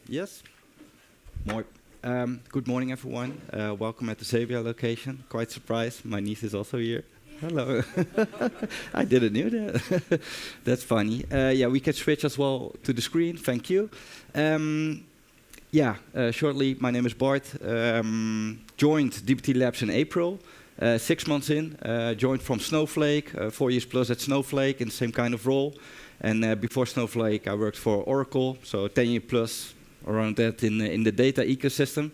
Yes. Good morning, everyone. Welcome at the Xebia location. Quite surprised. My niece is also here. Hello. I didn't know that. That's funny. Yeah, we can switch as well to the screen. Thank you. Shortly, my name is Bart. Joined DBT Labs in April. 6 months in. Joined from Snowflake. 4 years plus at Snowflake in the same kind of role. And before Snowflake, I worked for Oracle. So 10 years plus around that in the data ecosystem.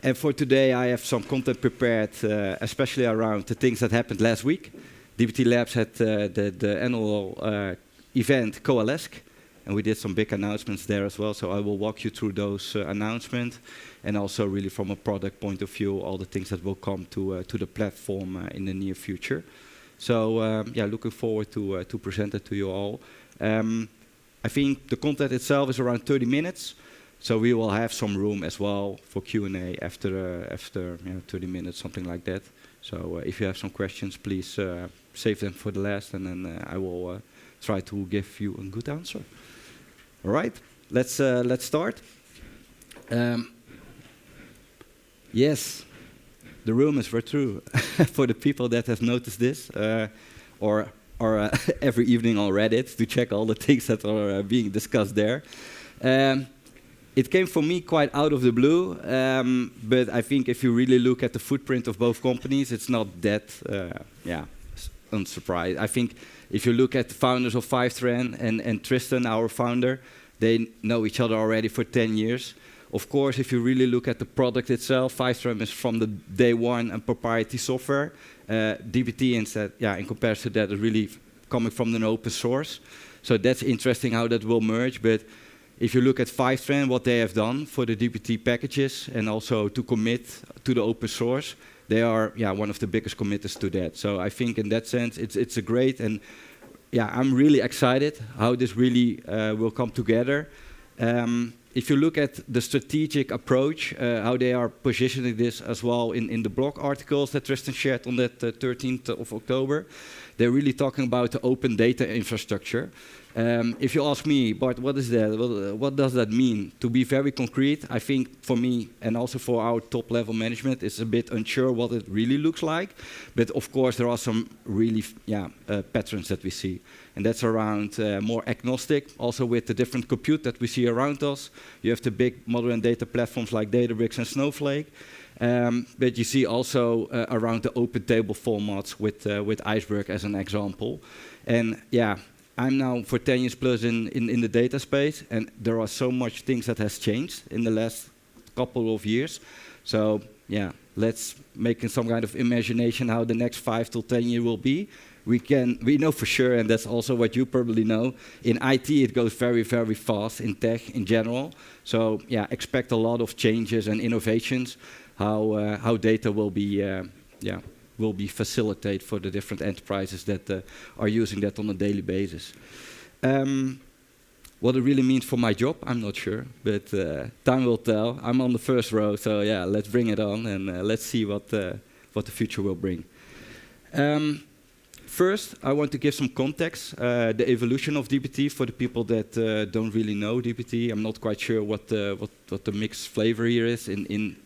And for today, I have some content prepared, especially around the things that happened last week. DBT Labs had the annual event Coalesce, and we did some big announcements there as well. So I will walk you through those announcements, and also really from a product point of view, all the things that will come to the platform in the near future. So looking forward to present it to you all. I think the content itself is around 30 minutes. So we will have some room as well for Q&A after 30 minutes, something like that. So if you have some questions, please save them for the last, and then I will try to give you a good answer. All right, let's start. Yes, the rumors were true. For the people that have noticed this, or every evening on Reddit to check all the things that are being discussed there. It came for me quite out of the blue, but I think if you really look at the footprint of both companies, it's not that, unsurprised. I think if you look at the founders of Fivetran and Tristan, our founder, they know each other already for 10 years. Of course, if you really look at the product itself, Fivetran is from the day one and proprietary software. DBT instead, in comparison to that, is really coming from an open source. So that's interesting how that will merge. But if you look at Fivetran, what they have done for the DBT packages and also to commit to the open source, they are one of the biggest committers to that. So I think in that sense, it's a great, and I'm really excited how this really will come together. If you look at the strategic approach, how they are positioning this as well in the blog articles that Tristan shared on that 13th of October, they're really talking about the open data infrastructure. If you ask me, Bart, what is that? What does that mean? To be very concrete, I think for me and also for our top-level management, it's a bit unsure what it really looks like. But of course, there are some really patterns that we see. And that's around more agnostic, also with the different compute that we see around us. You have the big modern data platforms like Databricks and Snowflake. But you see also around the open table formats with Iceberg as an example. And I'm now for 10 years plus in the data space, and there are so much things that has changed in the last couple of years. So let's make some kind of imagination how the next 5 to 10 years will be. We know for sure, and that's also what you probably know, in IT it goes very, very fast in tech in general. So expect a lot of changes and innovations, how data will be facilitated for the different enterprises that are using that on a daily basis. What it really means for my job, I'm not sure, but time will tell. I'm on the first row, so let's bring it on and let's see what the future will bring. First, I want to give some context, the evolution of DBT for the people that don't really know DBT. I'm not quite sure what the mixed flavor here is in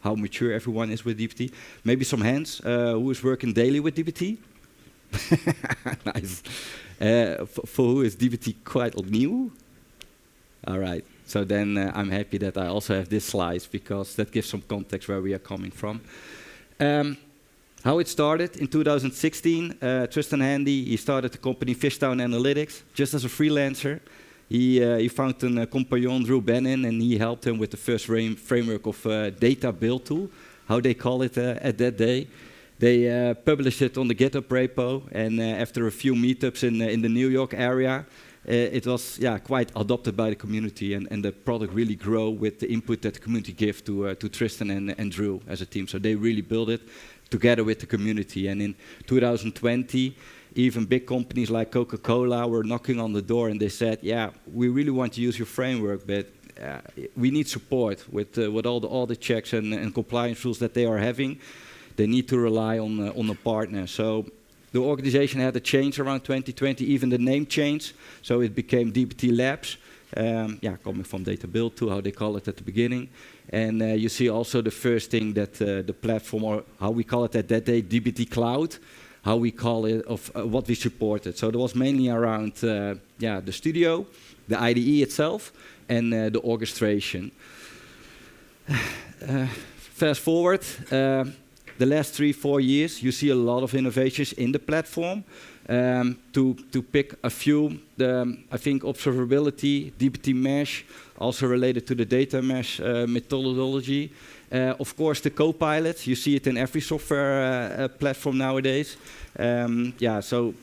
how mature everyone is with DBT. Maybe some hands, who is working daily with DBT? Nice. For who is DBT quite new? All right, so then I'm happy that I also have this slide because that gives some context where we are coming from. How it started in 2016, Tristan Handy, he started the company Fishtown Analytics just as a freelancer. He found a compagnon, Drew Bannon, and he helped him with the first framework of data build tool, how they call it at that day. They published it on the GitHub repo, and after a few meetups in the New York area, it was quite adopted by the community, and the product really grew with the input that the community gave to Tristan and Drew as a team. So they really built it together with the community. And in 2020, even big companies like Coca-Cola were knocking on the door and they said, we really want to use your framework, but we need support with all the checks and compliance rules that they are having. They need to rely on a partner. So the organization had a change around 2020, even the name changed. So it became DBT Labs. Yeah, coming from data build to how they call it at the beginning. And you see also the first thing that the platform, or how we call it at that day, dbt Cloud, how we call it, of what we supported. So it was mainly around yeah, the studio, the IDE itself, and the orchestration. Fast forward, the last 3-4 years, you see a lot of innovations in the platform. To pick a few, I think observability, dbt mesh, also related to the data mesh methodology. Of course, the Copilot, you see it in every software platform nowadays. Yeah, so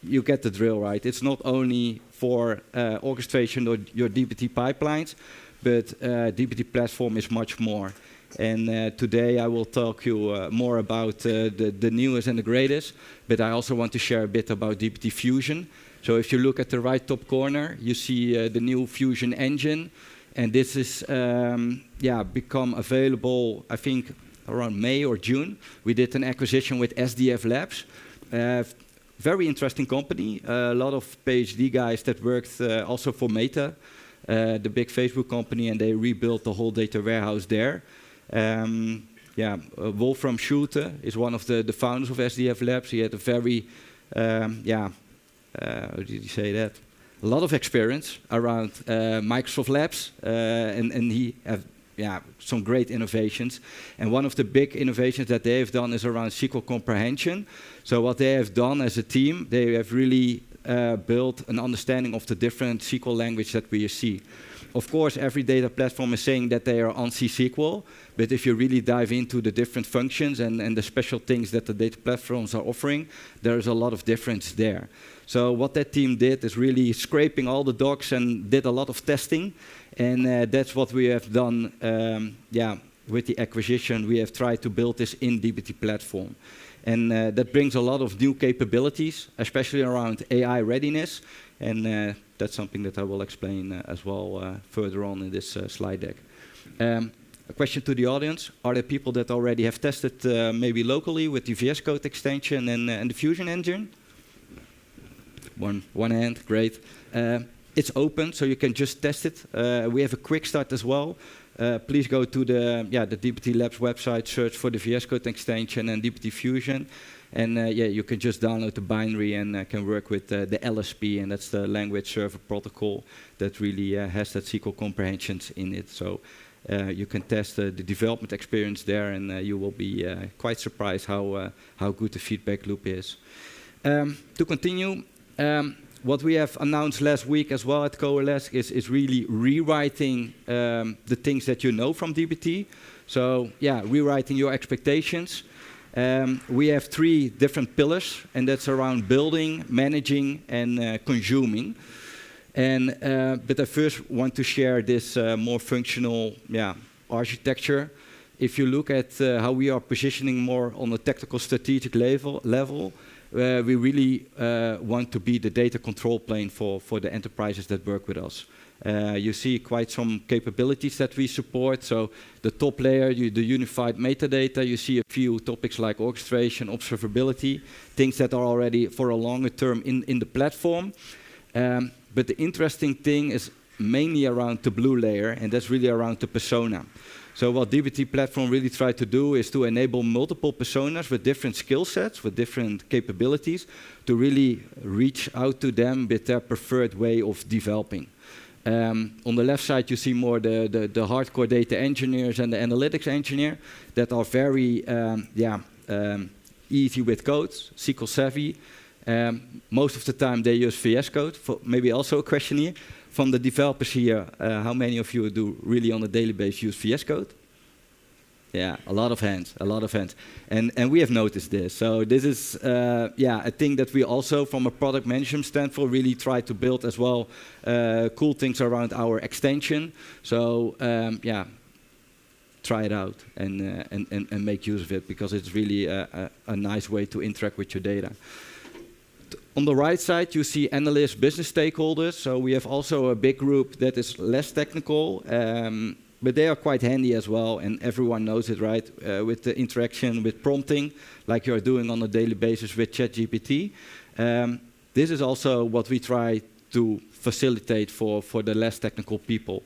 you get the drill, right? It's not only for orchestration or your dbt pipelines, but dbt platform is much more. And today I will talk you more about the newest and the greatest, but I also want to share a bit about dbt Fusion. So if you look at the right top corner, you see the new Fusion engine, and this is yeah, become available, I think, around May or June. We did an acquisition with SDF Labs. Very interesting company, a lot of PhD guys that worked also for Meta, the big Facebook company, and they rebuilt the whole data warehouse there. Yeah, Wolfram Schulte is one of the founders of SDF Labs. He had a very, yeah, how did he say that? A lot of experience around Microsoft Labs, and he have, yeah, some great innovations. And one of the big innovations that they have done is around SQL comprehension. So what they have done as a team, they have really built an understanding of the different SQL language that we see. Of course, every data platform is saying that they are on C-SQL, but if you really dive into the different functions and the special things that the data platforms are offering, there is a lot of difference there. So what that team did is really scraping all the docs and did a lot of testing, and that's what we have done. Yeah, with the acquisition, we have tried to build this in dbt platform. And that brings a lot of new capabilities, especially around AI readiness, and that's something that I will explain as well further on in this slide deck. A question to the audience: are there people that already have tested maybe locally with the VS Code extension and the Fusion engine? One hand, great. It's open, so you can just test it. We have a quick start as well. Please go to the dbt Labs website, search for the VS Code extension and dbt Fusion. And yeah, you can just download the binary and can work with the LSP, and that's the language server protocol that really has that SQL comprehensions in it. So you can test the development experience there, and you will be quite surprised how good the feedback loop is. To continue, what we have announced last week as well at Coalesce is really rewriting the things that you know from dbt. So yeah, rewriting your expectations. We have 3 different pillars, and that's around building, managing, and consuming. And but I first want to share this more functional, architecture. If you look at how we are positioning more on a technical strategic level, we really want to be the data control plane for the enterprises that work with us. You see quite some capabilities that we support. So the top layer, the unified metadata, you see a few topics like orchestration, observability, things that are already for a longer term in the platform. But the interesting thing is mainly around the blue layer, and that's really around the persona. So what dbt platform really tried to do is to enable multiple personas with different skill sets, with different capabilities, to really reach out to them with their preferred way of developing. On the left side, you see more the hardcore data engineers and the analytics engineer that are very easy with code, SQL savvy. Most of the time they use VS Code. Maybe also a question here from the developers here. How many of you do really on a daily basis use VS Code? Yeah, a lot of hands, a lot of hands. And we have noticed this. So this is, a thing that we also, from a product management standpoint, really try to build as well cool things around our extension. So, try it out and make use of it, because it's really a nice way to interact with your data. On the right side, you see analysts, business stakeholders. So we have also a big group that is less technical, but they are quite handy as well, and everyone knows it, right? With the interaction with prompting, like you're doing on a daily basis with ChatGPT. This is also what we try to facilitate for the less technical people.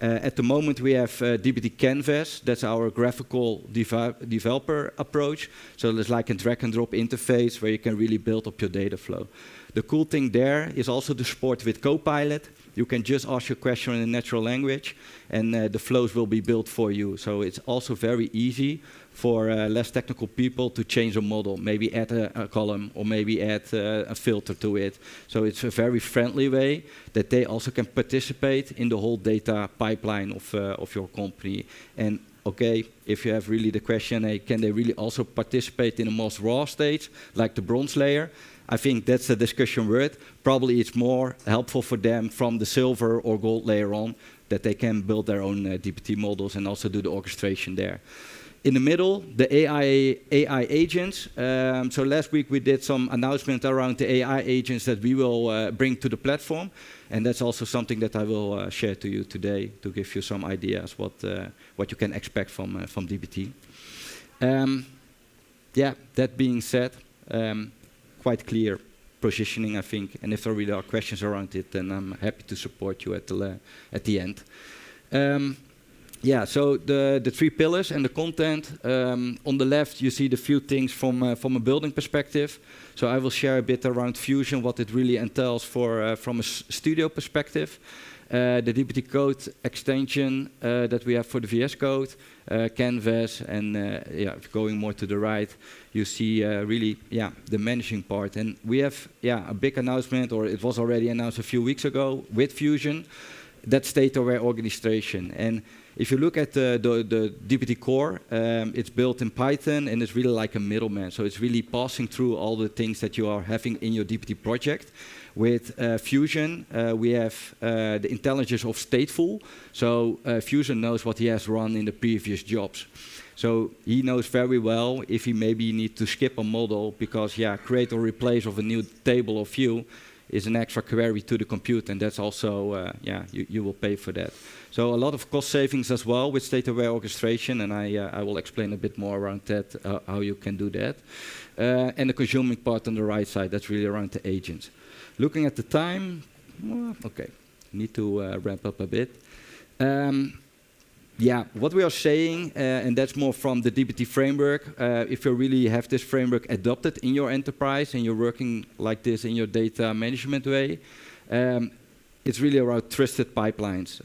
At the moment, we have dbt Canvas. That's our graphical developer approach. So there's like a drag and drop interface where you can really build up your data flow. The cool thing there is also the support with Copilot. You can just ask your question in a natural language, and the flows will be built for you. So it's also very easy for less technical people to change a model, maybe add a column, or maybe add a filter to it. So it's a very friendly way that they also can participate in the whole data pipeline of your company. And okay, if you have really the question, hey, can they really also participate in a most raw stage, like the bronze layer? I think that's a discussion word. Probably it's more helpful for them from the silver or gold layer on, that they can build their own dbt models and also do the orchestration there. In the middle, the AI agents. So last week we did some announcement around the AI agents that we will bring to the platform. And that's also something that I will share to you today to give you some ideas what you can expect from dbt. Yeah, that being said, quite clear positioning, I think. And if there really are questions around it, then I'm happy to support you at the end. Yeah, so the three pillars and the content. On the left, you see the few things from a building perspective. So I will share a bit around Fusion, what it really entails from a studio perspective. The dbt code extension that we have for the VS Code, Canvas, and yeah, going more to the right, you see really the managing part. And we have a big announcement, or it was already announced a few weeks ago with Fusion, that's data-aware orchestration. And if you look at the dbt core, it's built in Python, and it's really like a middleman. So it's really passing through all the things that you are having in your dbt project. With Fusion, we have the intelligence of stateful. So Fusion knows what he has run in the previous jobs. So he knows very well if he maybe need to skip a model because, create or replace of a new table or view is an extra query to the compute, and that's also, you will pay for that. So a lot of cost savings as well with data-aware orchestration, and I will explain a bit more around that, how you can do that. And the consuming part on the right side, that's really around the agents. Looking at the time, okay, need to ramp up a bit. What we are saying, and that's more from the dbt framework, if you really have this framework adopted in your enterprise and you're working like this in your data management way, it's really around trusted pipelines.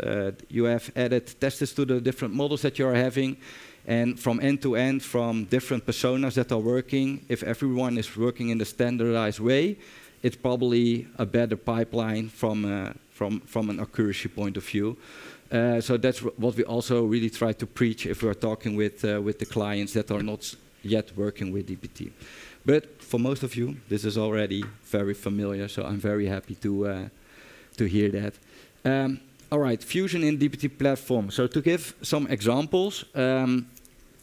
You have added testers to the different models that you're having, and from end to end, from different personas that are working, if everyone is working in the standardized way, it's probably a better pipeline from an accuracy point of view. So that's what we also really try to preach if we're talking with the clients that are not yet working with dbt. But for most of you, this is already very familiar, so I'm very happy to hear that. All right, Fusion in dbt platform. So to give some examples,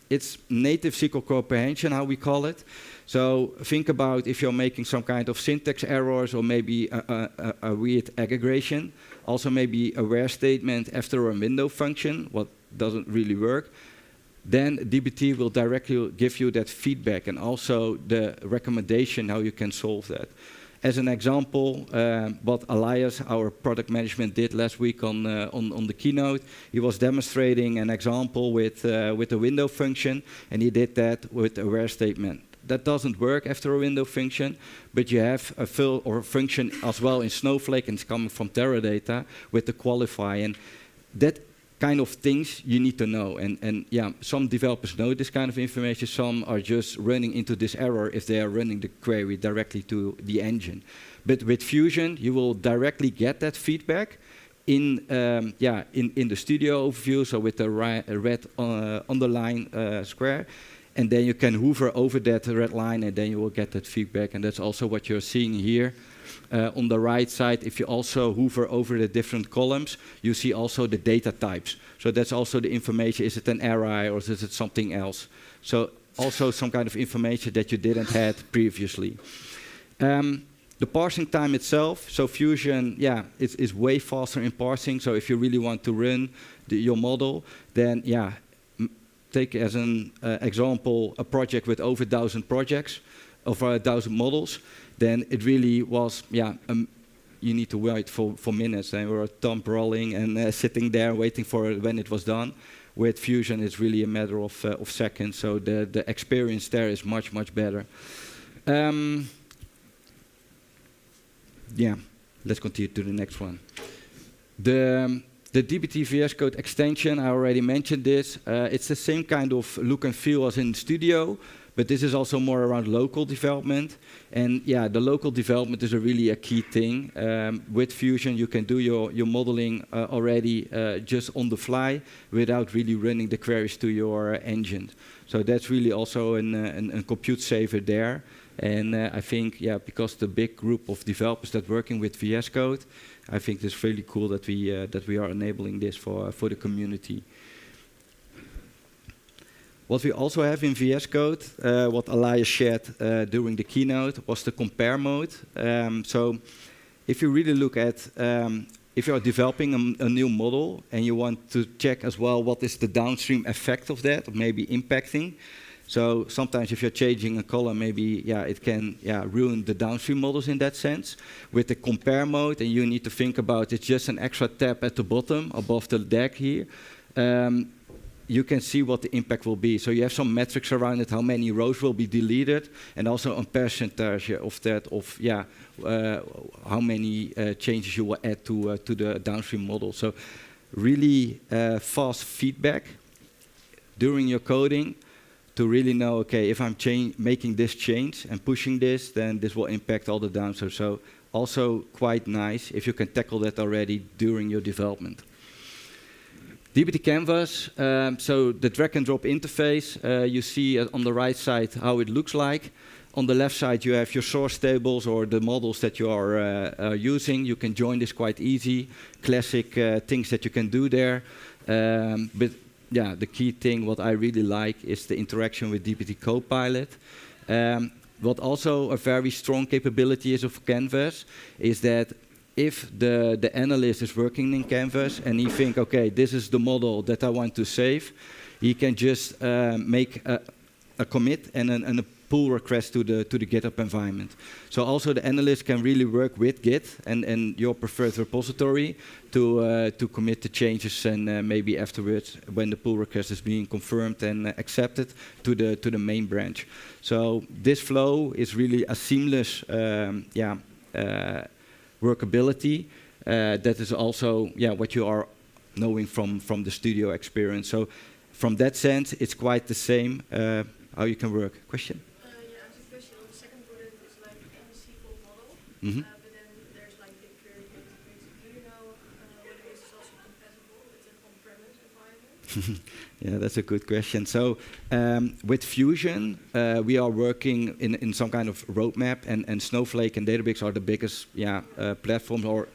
it's native SQL comprehension, how we call it. So think about if you're making some kind of syntax errors or maybe a weird aggregation. Also maybe a where statement after a window function, what doesn't really work. Then dbt will directly give you that feedback and also the recommendation how you can solve that. As an example, what Elias, our product management, did last week on the keynote, he was demonstrating an example with a window function, and he did that with a where statement. That doesn't work after a window function, but you have a fill or a function as well in Snowflake, and it's coming from Teradata with the qualify. And that kind of things you need to know. And some developers know this kind of information. Some are just running into this error if they are running the query directly to the engine. But with Fusion, you will directly get that feedback in the studio overview, so with the red underline square. And then you can hover over that red line, and then you will get that feedback. And that's also what you're seeing here. On the right side, if you also hover over the different columns, you see also the data types. So that's also the information. Is it an array or is it something else? So also some kind of information that you didn't have previously. The parsing time itself, so Fusion, is way faster in parsing. So if you really want to run your model, then take as an example a project with over 1,000 projects, over 1,000 models, then it really was you need to wait for minutes, and we're thumb rolling and sitting there waiting for when it was done. With Fusion, it's really a matter of seconds, so the experience there is much, much better. Yeah, let's continue to the next one. The dbt VS Code extension, I already mentioned this. It's the same kind of look and feel as in Studio, but this is also more around local development. And yeah, the local development is really a key thing. With Fusion, you can do your modeling already just on the fly without really running the queries to your engine. So that's really also a compute saver there. And I think, yeah, because the big group of developers that working with VS Code, I think it's really cool that we are enabling this for the community. What we also have in VS Code, what Elias shared during the keynote, was the compare mode. So if you really look at, if you are developing a new model and you want to check as well what is the downstream effect of that, or maybe impacting. So sometimes if you're changing a color, maybe it can ruin the downstream models in that sense. With the compare mode, and you need to think about it's just an extra tab at the bottom above the DAG here. You can see what the impact will be. So you have some metrics around it, how many rows will be deleted, and also a percentage of that, how many changes you will add to the downstream model. So really fast feedback during your coding to really know, okay, if I'm making this change and pushing this, then this will impact all the downstream. So also quite nice if you can tackle that already during your development. dbt Canvas, so the drag and drop interface, you see on the right side how it looks like. On the left side you have your source tables or the models that you are using. You can join this quite easy. Classic things that you can do there. But yeah, the key thing what I really like is the interaction with dbt Copilot. What also a very strong capability is of Canvas is that if the analyst is working in Canvas and he think, okay, this is the model that I want to save, he can just make a commit and a pull request to the GitHub environment. So also the analyst can really work with Git and your preferred repository to commit the changes and maybe afterwards when the pull request is being confirmed and accepted to the main branch. So this flow is really a seamless workability. That is also what you are knowing from the studio experience. So from that sense, it's quite the same how you can work. Question? Yeah, I have a question. On the second bullet is like a SQL model, Mm-hmm. but then there's like BigQuery database. Do you know whether this is also compatible with an on-premise environment? Yeah, that's a good question. So with Fusion, we are working in some kind of roadmap, and Snowflake and Databricks are the biggest platforms, or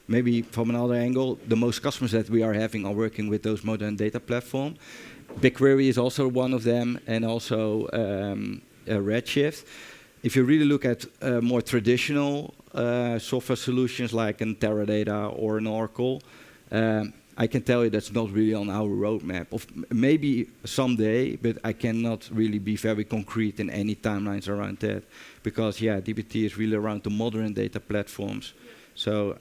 maybe from another angle, the most customers that we are having are working with those modern data platforms. BigQuery is also one of them, and also Redshift. If you really look at more traditional software solutions like an Teradata or an Oracle, I can tell you that's not really on our roadmap. Maybe someday, but I cannot really be very concrete in any timelines around that. Because dbt is really around the modern data platforms. So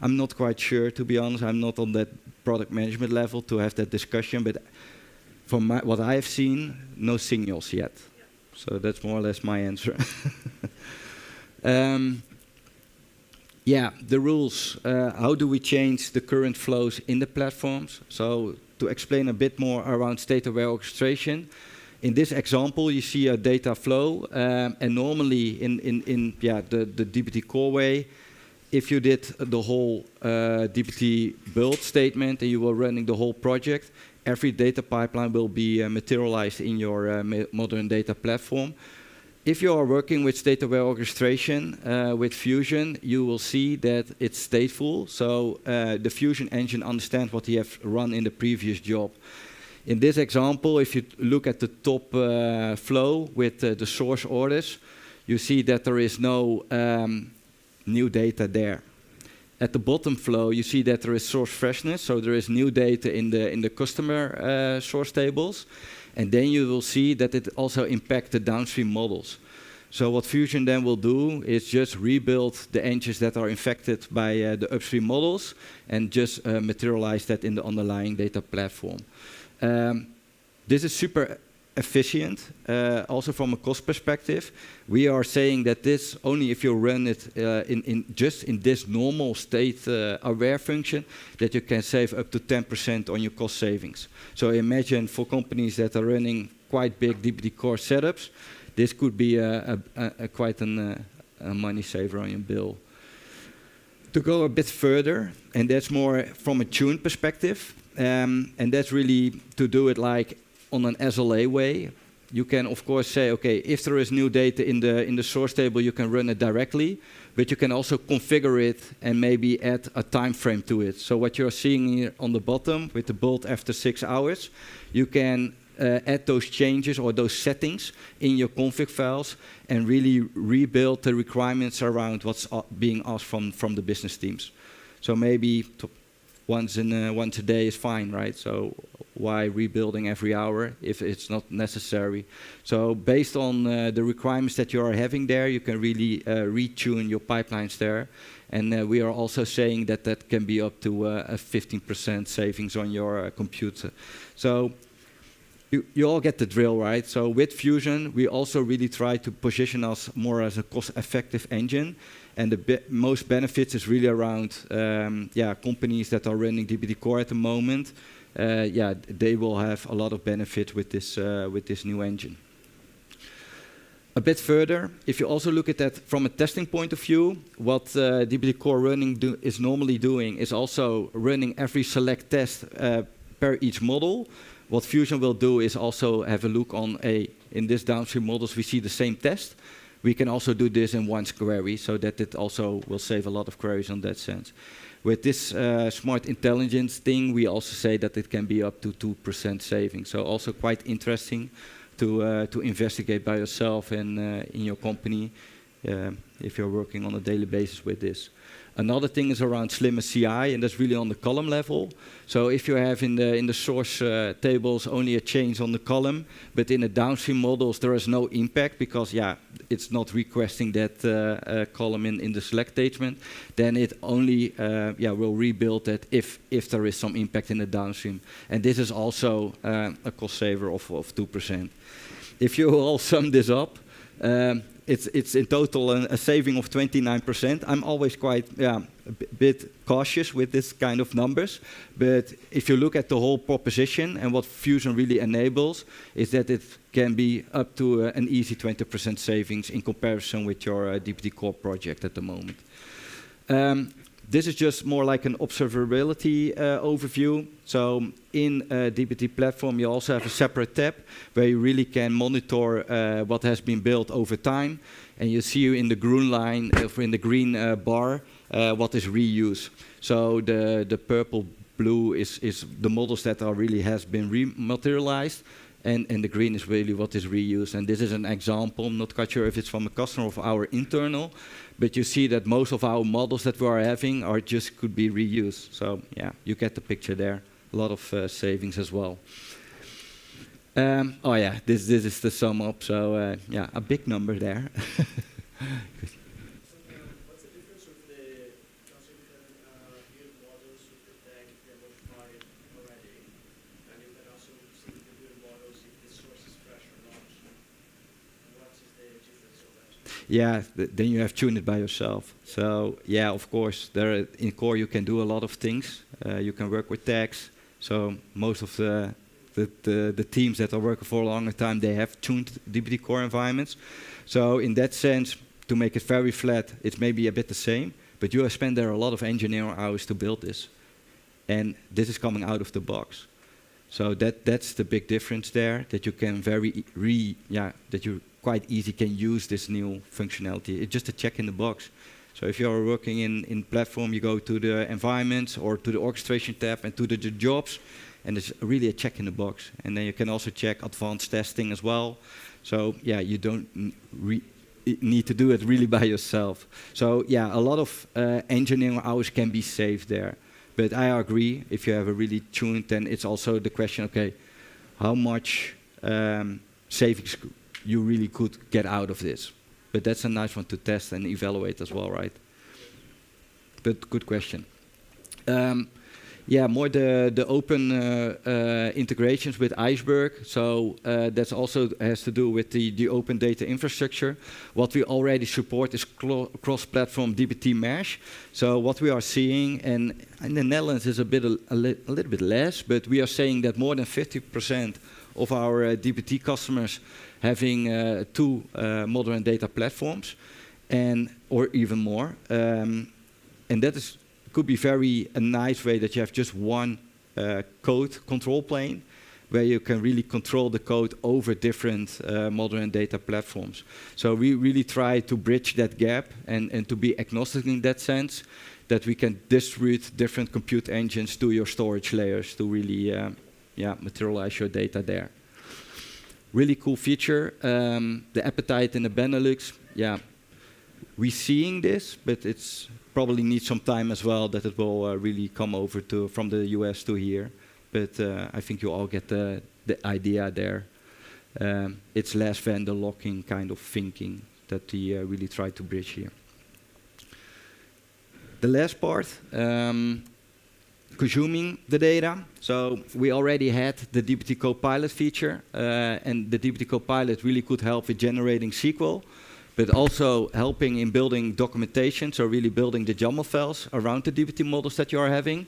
I'm not quite sure, to be honest. I'm not on that product management level to have that discussion, but from what I have seen, no signals yet. So that's more or less my answer. The rules. How do we change the current flows in the platforms? So to explain a bit more around state-aware orchestration, in this example, you see a data flow, and normally in the dbt core way, if you did the whole dbt build statement and you were running the whole project, every data pipeline will be materialized in your modern data platform. If you are working with state-aware orchestration with Fusion, you will see that it's stateful. So the Fusion engine understands what you have run in the previous job. In this example, if you look at the top flow with the source orders, you see that there is no new data there. At the bottom flow, you see that there is source freshness, so there is new data in the customer source tables. And then you will see that it also impacts the downstream models. So what Fusion then will do is just rebuild the engines that are infected by the upstream models and just materialize that in the underlying data platform. This is super efficient, also from a cost perspective. We are saying that this, only if you run it just in this normal state aware function, that you can save up to 10% on your cost savings. So imagine for companies that are running quite big DBT core setups, this could be quite a money saver on your bill. To go a bit further, and that's more from a tune perspective, and that's really to do it like on an SLA way. You can of course say, okay, if there is new data in the source table, you can run it directly, but you can also configure it and maybe add a time frame to it. So what you're seeing here on the bottom with the bolt after 6 hours, you can add those changes or those settings in your config files and really rebuild the requirements around what's being asked from the business teams. So maybe once a day is fine, right? So why rebuilding every hour if it's not necessary? So based on the requirements that you are having there, you can really retune your pipelines there. And we are also saying that that can be up to a 15% savings on your computer. So you all get the drill, right? So with Fusion, we also really try to position us more as a cost-effective engine. And the most benefits is really around companies that are running DBT Core at the moment. They will have a lot of benefit with this new engine. A bit further, if you also look at that from a testing point of view, what DBT Core running is normally doing is also running every select test per each model. What Fusion will do is also have a look on in this downstream models, we see the same test. We can also do this in one query, so that it also will save a lot of queries on that sense. With this smart intelligence thing, we also say that it can be up to 2% saving. So also quite interesting to investigate by yourself and in your company if you're working on a daily basis with this. Another thing is around slimmer CI, and that's really on the column level. So if you have in the source tables only a change on the column, but in the downstream models there is no impact because it's not requesting that column in the select statement, then it only will rebuild that if there is some impact in the downstream. And this is also a cost saver of 2%. If you all sum this up, it's in total a saving of 29%. I'm always quite a bit cautious with this kind of numbers, but if you look at the whole proposition and what Fusion really enables, is that it can be up to an easy 20% savings in comparison with your DBT Core project at the moment. This is just more like an observability overview. So in DBT platform, you also have a separate tab where you really can monitor what has been built over time. And you see in the green line, in the green bar, what is reuse. So the purple blue is the models that are really has been rematerialized. And the green is really what is reused. And this is an example. I'm not quite sure if it's from a customer or our internal, but you see that most of our models that we are having are just could be reused. So yeah, you get the picture there. A lot of savings as well. This is the sum up. So a big number there. Then you have tuned it by yourself. So of course, in Core you can do a lot of things. You can work with tags. So most of the teams that are working for a longer time, they have tuned DBT Core environments. So in that sense, to make it very flat, it's maybe a bit the same, but you have spent there a lot of engineering hours to build this. And this is coming out of the box. So that's the big difference there, that you can that you quite easy can use this new functionality. It's just a check in the box. So if you're working in platform, you go to the environments or to the orchestration tab and to the jobs, and it's really a check in the box. And then you can also check advanced testing as well. So you don't need to do it really by yourself. So a lot of engineering hours can be saved there. But I agree, if you have a really tuned, then it's also the question, okay, how much savings you really could get out of this. But that's a nice one to test and evaluate as well, right? But good question. Yeah, more the open integrations with Iceberg. So that's also has to do with the open data infrastructure. What we already support is cross-platform dbt mesh. So what we are seeing, and in the Netherlands is a little bit less, but we are saying that more than 50% of our dbt customers having two modern data platforms, or even more, and that could be a nice way that you have just one code control plane where you can really control the code over different modern data platforms. So we really try to bridge that gap and to be agnostic in that sense, that we can distribute different compute engines to your storage layers to really materialize your data there. Really cool feature. The appetite in the Benelux, we're seeing this, but it's probably needs some time as well that it will really come over from the US to here. But I think you all get the idea there. It's less vendor locking kind of thinking that we really try to bridge here. The last part, consuming the data. So we already had the dbt Copilot feature, and the dbt Copilot really could help with generating SQL, but also helping in building documentation, so really building the YAML files around the dbt models that you are having.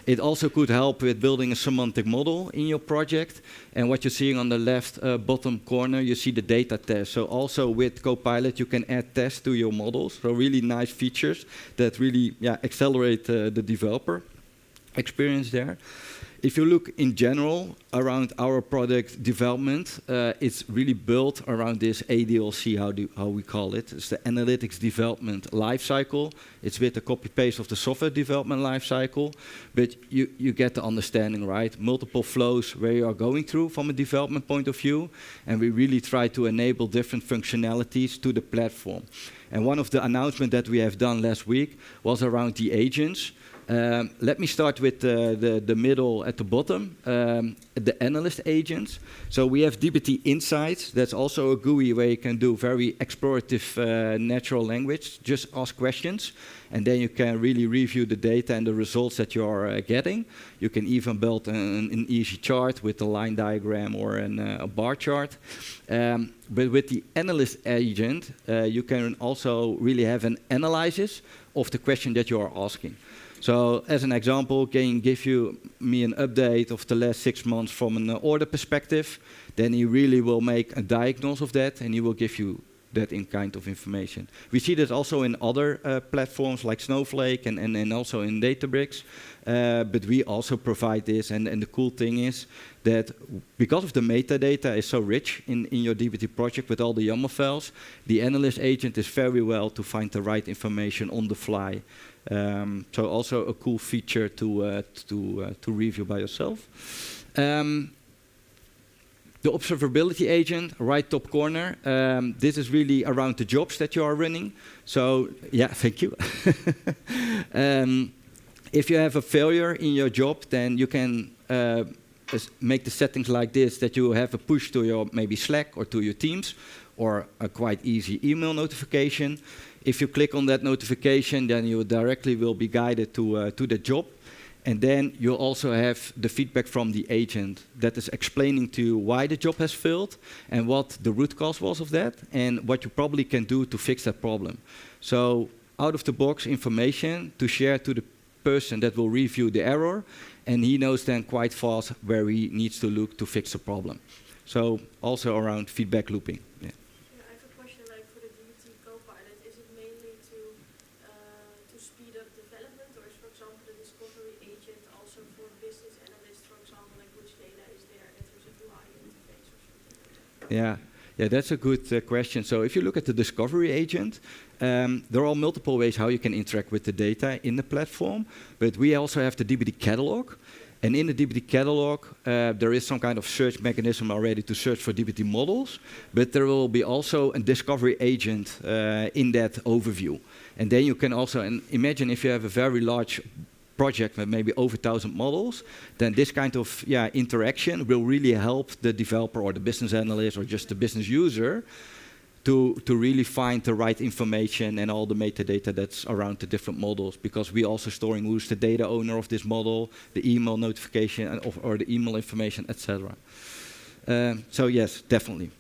It also could help with building a semantic model in your project. And what you're seeing on the left bottom corner, you see the data test. So also with Copilot, you can add tests to your models. So really nice features that really accelerate the developer experience there. If you look in general around our product development, it's really built around this ADLC, how we call it. It's the analytics development lifecycle. It's with the copy-paste of the software development lifecycle, but you get the understanding, right? Multiple flows where you are going through from a development point of view, and we really try to enable different functionalities to the platform. And one of the announcements that we have done last week was around the agents. Let me start with the middle at the bottom, the analyst agents. So we have dbt Insights. That's also a GUI where you can do very explorative natural language. Just ask questions, and then you can really review the data and the results that you are getting. You can even build an easy chart with a line diagram or a bar chart. But with the analyst agent, you can also really have an analysis of the question that you are asking. So as an example, can you give me an update of the last 6 months from an order perspective? Then he really will make a diagnosis of that, and he will give you that kind of information. We see that also in other platforms like Snowflake and also in Databricks, but we also provide this. And the cool thing is that because of the metadata is so rich in your dbt project with all the YAML files, the analyst agent is very well to find the right information on the fly. So also a cool feature to review by yourself. The observability agent, right top corner. This is really around the jobs that you are running. So yeah, thank you. If you have a failure in your job, then you can make the settings like this, that you have a push to your maybe Slack or to your Teams, or a quite easy email notification. If you click on that notification, then you directly will be guided to the job. And then you'll also have the feedback from the agent that is explaining to you why the job has failed and what the root cause was of that and what you probably can do to fix that problem. So out of the box information to share to the person that will review the error, and he knows then quite fast where he needs to look to fix the problem. So also around feedback looping. Yeah. I have a question, like for the dbt Copilot, is it mainly to speed up development, or is, for example, the discovery agent also for business analysts, for example, like which data is there, that there's a UI interface or something like that? Yeah, that's a good question. So if you look at the discovery agent, there are multiple ways how you can interact with the data in the platform, but we also have the dbt catalog. And in the dbt catalog, there is some kind of search mechanism already to search for dbt models, but there will be also a discovery agent in that overview. And then you can also imagine if you have a very large project with maybe over 1,000 models, then this kind of interaction will really help the developer or the business analyst or just the business user to really find the right information and all the metadata that's around the different models, because we also storing who's the data owner of this model, the email notification, or the email information, etc. So yes, definitely.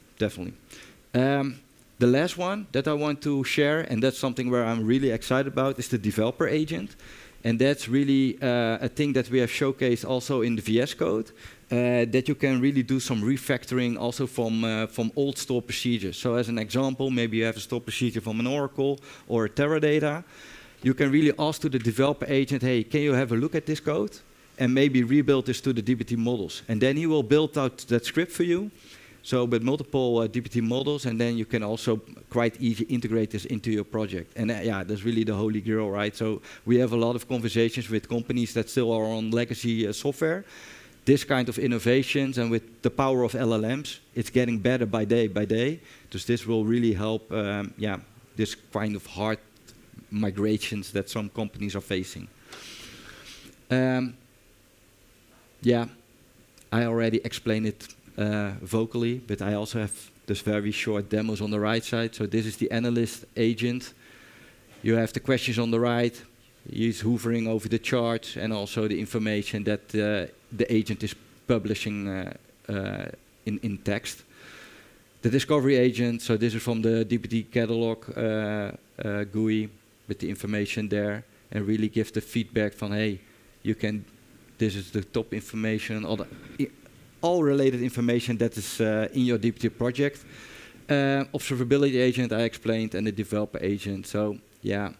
The last one that I want to share, and that's something where I'm really excited about, is the developer agent. And that's really a thing that we have showcased also in the VS Code, that you can really do some refactoring also from old store procedures. So as an example, maybe you have a store procedure from an Oracle or a Teradata. You can really ask to the developer agent, hey, can you have a look at this code? And maybe rebuild this to the DBT models. And then he will build out that script for you. So with multiple DBT models, and then you can also quite easy integrate this into your project. And yeah, that's really the holy grail, right? So we have a lot of conversations with companies that still are on legacy software. This kind of innovations, and with the power of LLMs, it's getting better by day by day. So this will really help, yeah, this kind of hard migrations that some companies are facing. Yeah, I already explained it vocally, but I also have this very short demos on the right side. So this is the analyst agent. You have the questions on the right. He's hovering over the charts and also the information that the agent is publishing in text. The discovery agent, so this is from the DBT catalog GUI with the information there, and really give the feedback from, hey, you can, this is the top information, all related information that is in your DBT project. Observability agent I explained, and the developer agent. So yeah,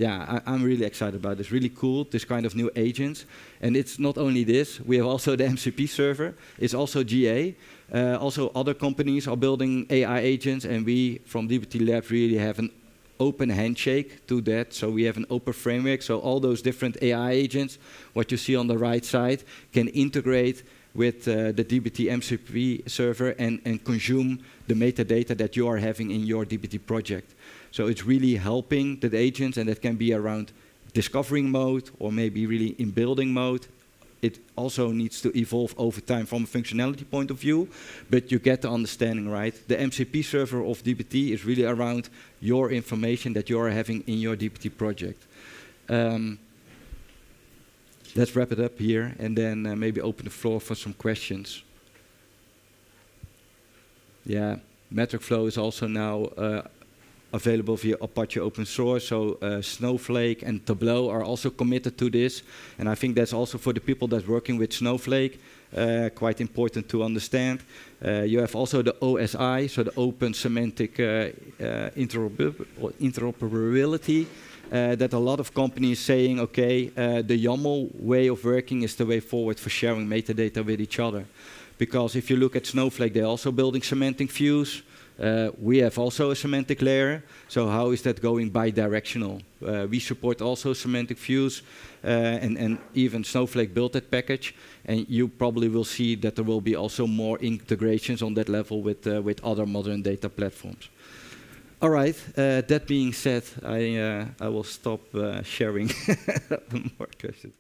I'm really excited about this. Really cool, this kind of new agents. And it's not only this, we have also the MCP server. It's also GA. Also other companies are building AI agents, and we from DBT Lab really have an open handshake to that. So we have an open framework. So all those different AI agents, what you see on the right side, can integrate with the DBT MCP server and consume the metadata that you are having in your DBT project. So it's really helping the agents, and that can be around discovering mode or maybe really in building mode. It also needs to evolve over time from a functionality point of view, but you get the understanding, right? The MCP server of DBT is really around your information that you are having in your DBT project. Let's wrap it up here, and then maybe open the floor for some questions. Yeah, metric flow is also now available via Apache open source. So Snowflake and Tableau are also committed to this. And I think that's also for the people that are working with Snowflake, quite important to understand. You have also the OSI, so the Open Semantic Interoperability, that a lot of companies saying, okay, the YAML way of working is the way forward for sharing metadata with each other. Because if you look at Snowflake, they're also building semantic views. We have also a semantic layer, so how is that going bi-directional? We support also semantic views, and even Snowflake built that package, and you probably will see that there will be also more integrations on that level with other modern data platforms. All right, that being said, I will stop sharing more questions.